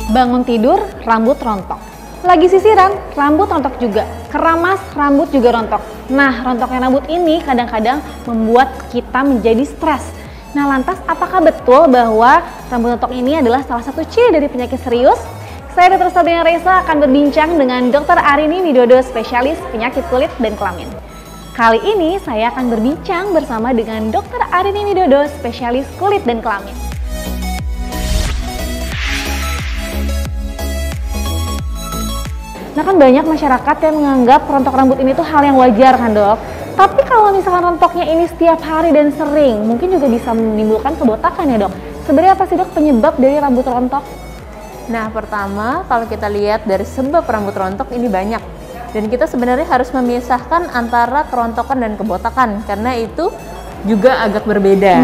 Bangun tidur, rambut rontok. Lagi sisiran, rambut rontok juga. Keramas, rambut juga rontok. Nah, rontoknya rambut ini kadang-kadang membuat kita menjadi stres. Nah, lantas apakah betul bahwa rambut rontok ini adalah salah satu ciri dari penyakit serius? Saya Dr. Sabrina Reza akan berbincang dengan Dr. Arini Widodo, spesialis penyakit kulit dan kelamin. Kali ini saya akan berbincang bersama dengan Dr. Arini Widodo, spesialis kulit dan kelamin. Nah, kan banyak masyarakat yang menganggap rontok rambut ini tuh hal yang wajar kan, Dok? Tapi kalau misalkan rontoknya ini setiap hari dan sering, mungkin juga bisa menimbulkan kebotakan ya, Dok? Sebenarnya apa sih, Dok, penyebab dari rambut rontok? Nah, pertama kalau kita lihat dari sebab rambut rontok ini banyak. Dan kita sebenarnya harus memisahkan antara kerontokan dan kebotakan, karena itu juga agak berbeda.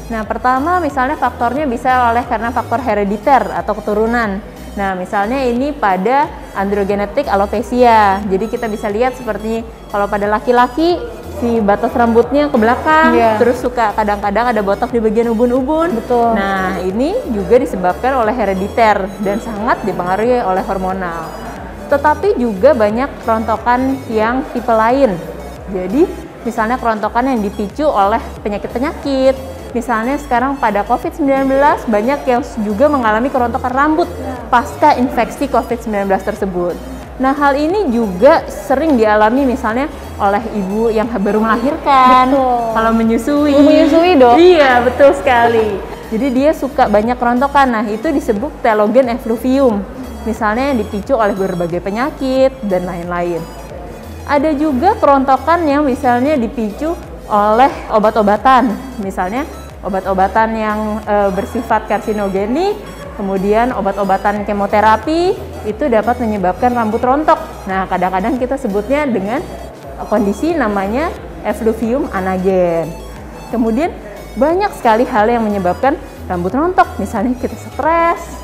Nah, pertama misalnya faktornya bisa karena faktor herediter atau keturunan. Nah, misalnya ini pada androgenetic alopecia. Jadi kita bisa lihat seperti kalau pada laki-laki si batas rambutnya ke belakang, terus suka kadang-kadang ada botak di bagian ubun-ubun. Betul. Nah, ini juga disebabkan oleh herediter dan sangat dipengaruhi oleh hormonal. Tetapi juga banyak kerontokan yang tipe lain. Jadi misalnya kerontokan yang dipicu oleh penyakit-penyakit. Misalnya sekarang pada COVID-19 banyak yang juga mengalami kerontokan rambut pasca infeksi COVID-19 tersebut. Nah, hal ini juga sering dialami misalnya oleh ibu yang baru melahirkan. Betul. Kalau menyusui. Menyusui, Dok? Iya, betul sekali. Jadi dia suka banyak kerontokan. Nah, itu disebut telogen effluvium. Misalnya yang dipicu oleh berbagai penyakit dan lain-lain. Ada juga kerontokan yang misalnya dipicu oleh obat-obatan. Misalnya obat-obatan yang bersifat karsinogenik, kemudian obat-obatan kemoterapi itu dapat menyebabkan rambut rontok. Nah, kadang-kadang kita sebutnya dengan kondisi namanya effluvium anagen. Kemudian banyak sekali hal yang menyebabkan rambut rontok. Misalnya kita stres,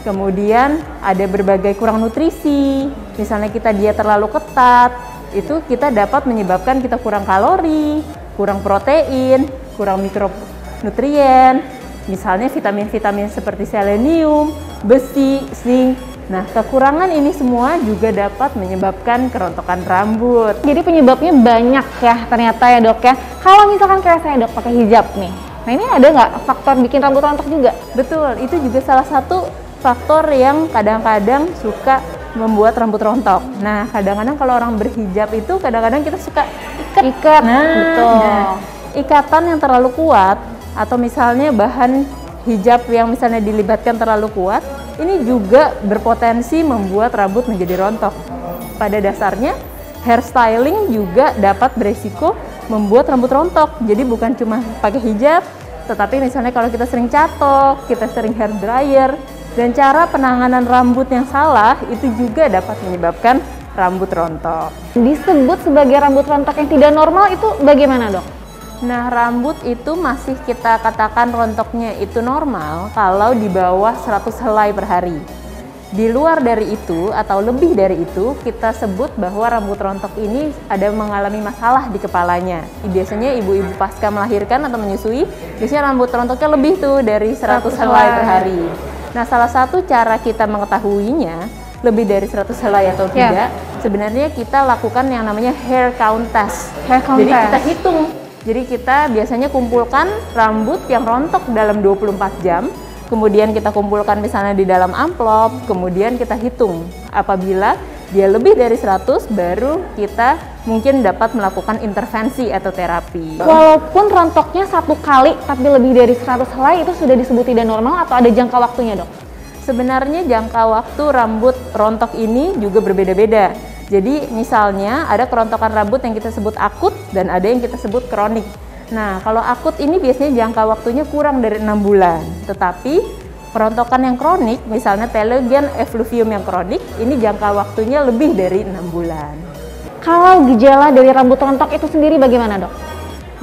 kemudian ada berbagai kurang nutrisi, misalnya kita diet terlalu ketat, itu kita dapat menyebabkan kita kurang kalori, kurang protein, kurang mikronutrien, misalnya vitamin-vitamin seperti selenium, besi, zinc. Nah, kekurangan ini semua juga dapat menyebabkan kerontokan rambut. Jadi penyebabnya banyak ya ternyata ya, Dok ya. Kalau misalkan kayak saya, Dok, pakai hijab nih. Nah, ini ada nggak faktor bikin rambut rontok juga? Betul, itu juga salah satu faktor yang kadang-kadang suka membuat rambut rontok. Nah, kadang-kadang kalau orang berhijab itu kadang-kadang kita suka ikat. Nah, betul. Ikatan yang terlalu kuat atau misalnya bahan hijab yang misalnya dilibatkan terlalu kuat, ini juga berpotensi membuat rambut menjadi rontok. Pada dasarnya, hairstyling juga dapat beresiko membuat rambut rontok. Jadi bukan cuma pakai hijab, tetapi misalnya kalau kita sering catok, kita sering hair dryer, dan cara penanganan rambut yang salah itu juga dapat menyebabkan rambut rontok. Disebut sebagai rambut rontok yang tidak normal itu bagaimana, Dok? Nah, rambut itu masih kita katakan rontoknya itu normal kalau di bawah 100 helai per hari. Di luar dari itu atau lebih dari itu, kita sebut bahwa rambut rontok ini ada mengalami masalah di kepalanya. Biasanya ibu-ibu pasca melahirkan atau menyusui, biasanya rambut rontoknya lebih tuh dari 100 helai per hari. Nah, salah satu cara kita mengetahuinya lebih dari 100 helai atau tidak, sebenarnya kita lakukan yang namanya hair count test. Jadi kita hitung. Jadi kita biasanya kumpulkan rambut yang rontok dalam 24 jam, kemudian kita kumpulkan misalnya di dalam amplop, kemudian kita hitung. Apabila dia lebih dari 100, baru kita mungkin dapat melakukan intervensi atau terapi. Walaupun rontoknya satu kali, tapi lebih dari 100 helai itu sudah disebut tidak normal atau ada jangka waktunya, Dok? Sebenarnya jangka waktu rambut rontok ini juga berbeda-beda. Jadi misalnya ada kerontokan rambut yang kita sebut akut dan ada yang kita sebut kronik. Nah, kalau akut ini biasanya jangka waktunya kurang dari 6 bulan. Tetapi kerontokan yang kronik, misalnya telogen effluvium yang kronik, ini jangka waktunya lebih dari 6 bulan. Kalau gejala dari rambut rontok itu sendiri bagaimana, Dok?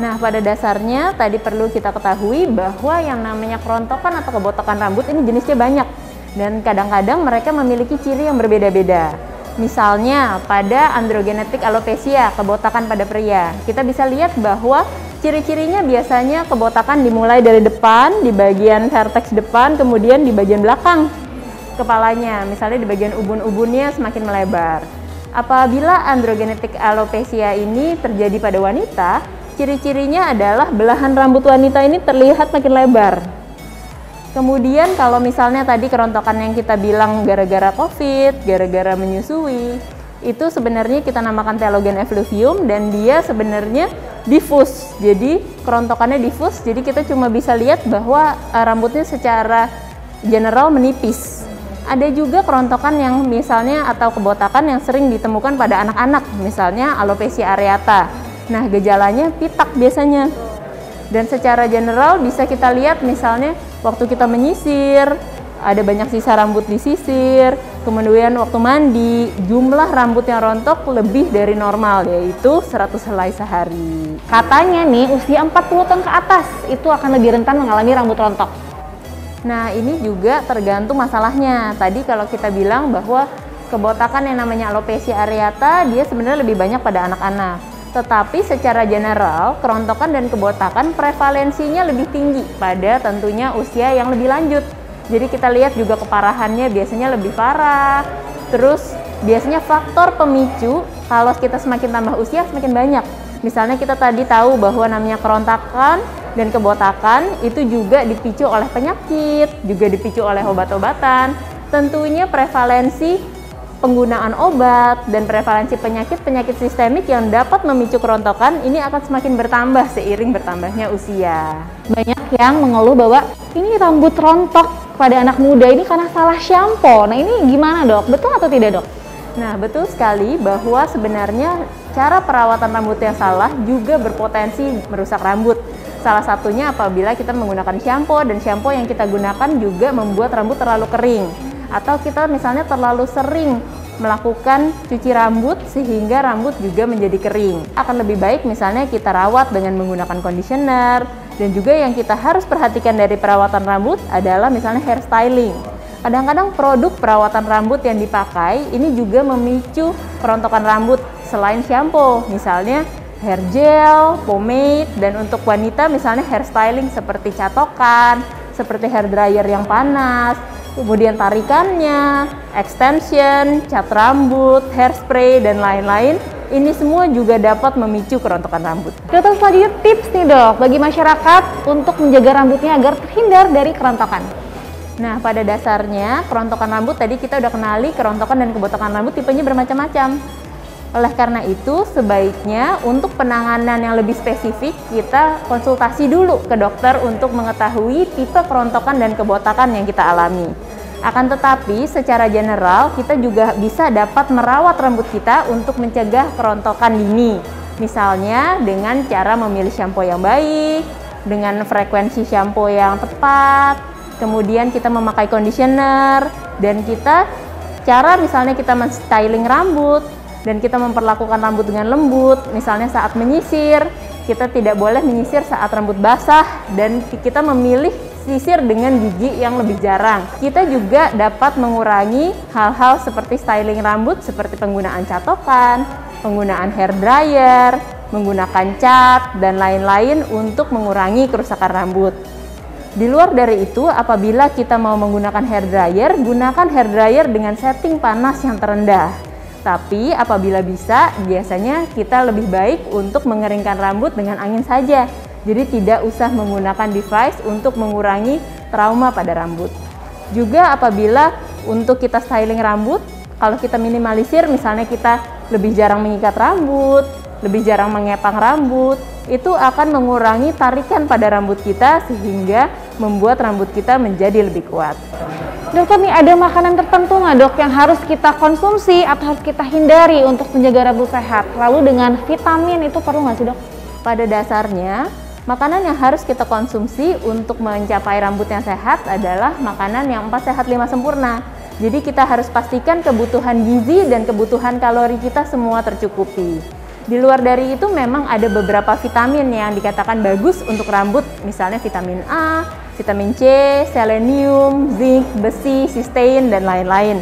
Nah, pada dasarnya tadi perlu kita ketahui bahwa yang namanya kerontokan atau kebotakan rambut ini jenisnya banyak. Dan kadang-kadang mereka memiliki ciri yang berbeda-beda. Misalnya pada androgenetic alopecia, kebotakan pada pria, kita bisa lihat bahwa ciri-cirinya biasanya kebotakan dimulai dari depan, di bagian vertex depan, kemudian di bagian belakang. kepalanya, misalnya di bagian ubun-ubunnya semakin melebar. Apabila androgenetic alopecia ini terjadi pada wanita, ciri-cirinya adalah belahan rambut wanita ini terlihat makin lebar. Kemudian kalau misalnya tadi kerontokan yang kita bilang gara-gara COVID, gara-gara menyusui, itu sebenarnya kita namakan telogen effluvium dan dia sebenarnya diffus. Jadi kerontokannya diffus, jadi kita cuma bisa lihat bahwa rambutnya secara general menipis. Ada juga kerontokan yang misalnya atau kebotakan yang sering ditemukan pada anak-anak, misalnya alopecia areata. Nah, gejalanya pitak biasanya. Dan secara general bisa kita lihat misalnya waktu kita menyisir, ada banyak sisa rambut disisir, kemudian waktu mandi, jumlah rambut yang rontok lebih dari normal, yaitu 100 helai sehari. Katanya nih usia 40 tahun ke atas itu akan lebih rentan mengalami rambut rontok. Nah, ini juga tergantung masalahnya. Tadi kalau kita bilang bahwa kebotakan yang namanya alopecia areata, dia sebenarnya lebih banyak pada anak-anak. Tetapi secara general, kerontokan dan kebotakan prevalensinya lebih tinggi pada tentunya usia yang lebih lanjut. Jadi kita lihat juga keparahannya biasanya lebih parah. Terus biasanya faktor pemicu kalau kita semakin tambah usia semakin banyak. Misalnya kita tadi tahu bahwa namanya kerontokan dan kebotakan itu juga dipicu oleh penyakit, juga dipicu oleh obat-obatan. Tentunya prevalensi penggunaan obat dan prevalensi penyakit-penyakit sistemik yang dapat memicu kerontokan ini akan semakin bertambah seiring bertambahnya usia. Banyak yang mengeluh bahwa ini rambut rontok pada anak muda ini karena salah shampoo. Nah, ini gimana, Dok? Betul atau tidak, Dok? Nah, betul sekali bahwa sebenarnya cara perawatan rambut yang salah juga berpotensi merusak rambut. Salah satunya apabila kita menggunakan shampoo dan shampoo yang kita gunakan juga membuat rambut terlalu kering. Atau kita misalnya terlalu sering melakukan cuci rambut sehingga rambut juga menjadi kering. Akan lebih baik misalnya kita rawat dengan menggunakan conditioner, dan juga yang kita harus perhatikan dari perawatan rambut adalah misalnya hair styling. Kadang-kadang produk perawatan rambut yang dipakai ini juga memicu kerontokan rambut selain shampoo, misalnya hair gel, pomade, dan untuk wanita misalnya hair styling seperti catokan, seperti hair dryer yang panas, kemudian tarikannya, extension, cat rambut, hairspray, dan lain-lain. Ini semua juga dapat memicu kerontokan rambut. Dokter, selanjutnya tips nih, Dok, bagi masyarakat untuk menjaga rambutnya agar terhindar dari kerontokan. Nah, pada dasarnya kerontokan rambut tadi kita udah kenali kerontokan dan kebotakan rambut tipenya bermacam-macam. Oleh karena itu, sebaiknya untuk penanganan yang lebih spesifik, kita konsultasi dulu ke dokter untuk mengetahui tipe kerontokan dan kebotakan yang kita alami. Akan tetapi, secara general, kita juga bisa dapat merawat rambut kita untuk mencegah kerontokan dini. Misalnya, dengan cara memilih shampoo yang baik, dengan frekuensi shampoo yang tepat, kemudian kita memakai conditioner, dan cara misalnya kita men-styling rambut, dan kita memperlakukan rambut dengan lembut. Misalnya saat menyisir, kita tidak boleh menyisir saat rambut basah, dan kita memilih sisir dengan gigi yang lebih jarang. Kita juga dapat mengurangi hal-hal seperti styling rambut, seperti penggunaan catokan, penggunaan hair dryer, menggunakan cat, dan lain-lain untuk mengurangi kerusakan rambut. Di luar dari itu, apabila kita mau menggunakan hair dryer, gunakan hair dryer dengan setting panas yang terendah. Tapi apabila bisa, biasanya kita lebih baik untuk mengeringkan rambut dengan angin saja. Jadi tidak usah menggunakan device untuk mengurangi trauma pada rambut. Juga apabila untuk kita styling rambut, kalau kita minimalisir, misalnya kita lebih jarang mengikat rambut, lebih jarang mengepang rambut, itu akan mengurangi tarikan pada rambut kita sehingga membuat rambut kita menjadi lebih kuat. Dokter, nih ada makanan tertentu nggak, Dok, yang harus kita konsumsi atau harus kita hindari untuk menjaga rambut sehat? Lalu dengan vitamin itu perlu nggak sih, Dok? Pada dasarnya, makanan yang harus kita konsumsi untuk mencapai rambut yang sehat adalah makanan yang 4 sehat 5 sempurna. Jadi kita harus pastikan kebutuhan gizi dan kebutuhan kalori kita semua tercukupi. Di luar dari itu memang ada beberapa vitamin yang dikatakan bagus untuk rambut, misalnya vitamin A, vitamin C, selenium, zinc, besi, cysteine, dan lain-lain.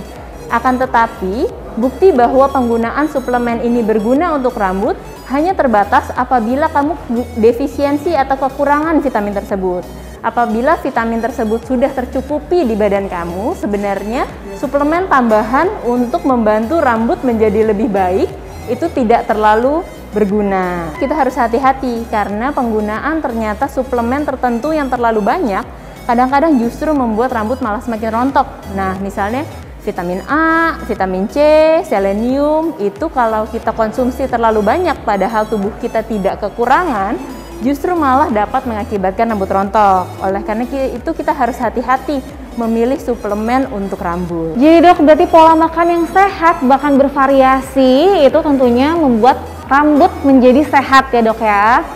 Akan tetapi, bukti bahwa penggunaan suplemen ini berguna untuk rambut hanya terbatas apabila kamu defisiensi atau kekurangan vitamin tersebut. Apabila vitamin tersebut sudah tercukupi di badan kamu, sebenarnya suplemen tambahan untuk membantu rambut menjadi lebih baik itu tidak terlalu berguna. Kita harus hati-hati karena penggunaan ternyata suplemen tertentu yang terlalu banyak kadang-kadang justru membuat rambut malah semakin rontok. Nah, misalnya vitamin A, vitamin C, selenium, itu kalau kita konsumsi terlalu banyak padahal tubuh kita tidak kekurangan, justru malah dapat mengakibatkan rambut rontok. Oleh karena itu kita harus hati-hati memilih suplemen untuk rambut. Jadi dok, berarti pola makan yang sehat bahkan bervariasi itu tentunya membuat rambut menjadi sehat ya dok ya.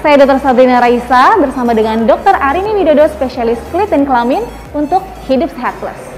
Saya Dr. Sabrina Raisa bersama dengan Dr. Arini Widodo, spesialis kulit dan kelamin untuk Hidup Sehat Plus.